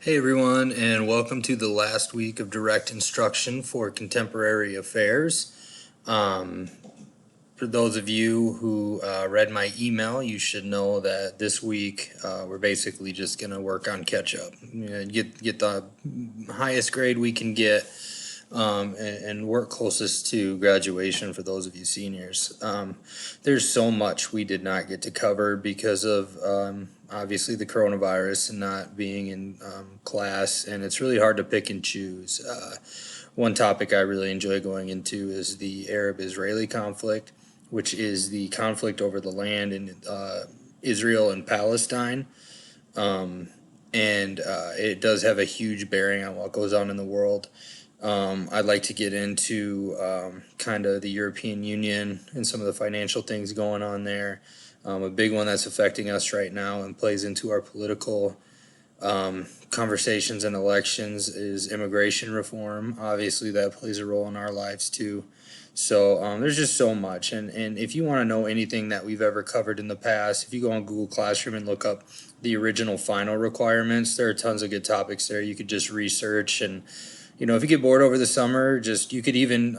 Hey everyone, and welcome to the last week of direct instruction for contemporary affairs. Um, for those of you who read my email, you should know that this week we're basically just going to work on catch up. Get the highest grade we can get and work closest to graduation for those of you seniors. There's so much we did not get to cover because of obviously the coronavirus and not being in class, and it's really hard to pick and choose. One topic I really enjoy going into is the Arab-Israeli conflict, which is the conflict over the land in Israel and Palestine. And it does have a huge bearing on what goes on in the world. I'd like to get into kind of the European Union and some of the financial things going on there. A big one that's affecting us right now and plays into our political conversations and elections is immigration reform. Obviously, that plays a role in our lives too. So there's just so much. And if you want to know anything that we've ever covered in the past, if you go on Google Classroom and look up the original final requirements, there are tons of good topics there. You could just research and if you get bored over the summer, you could even,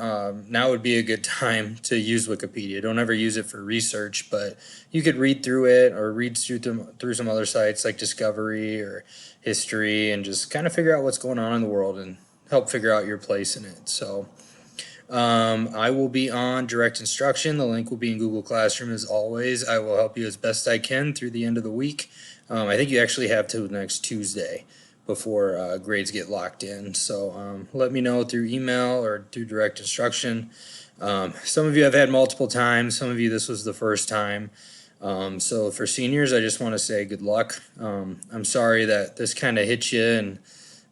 now would be a good time to use Wikipedia. Don't ever use it for research, but you could read through it or read through some other sites like Discovery or History and just kind of figure out what's going on in the world and help figure out your place in it. So I will be on direct instruction. The link will be in Google Classroom as always. I will help you as best I can through the end of the week. I think you actually have till next Tuesday before grades get locked in. So let me know through email or through direct instruction. Some of you have had multiple times. Some of you, this was the first time. So for seniors, I just want to say good luck. I'm sorry that this kind of hit you, and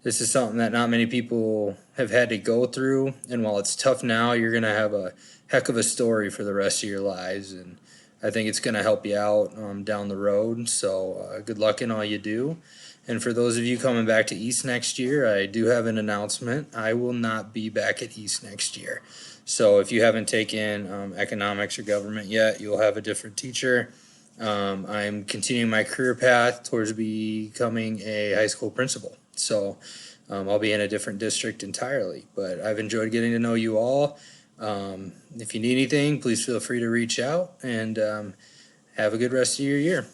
this is something that not many people have had to go through. And while it's tough now, you're going to have a heck of a story for the rest of your lives. And I think it's going to help you out down the road. So good luck in all you do. And for those of you coming back to East next year, I do have an announcement. I will not be back at East next year. So if you haven't taken economics or government yet, you'll have a different teacher. I'm continuing my career path towards becoming a high school principal. So I'll be in a different district entirely. But I've enjoyed getting to know you all. If you need anything, please feel free to reach out, and have a good rest of your year.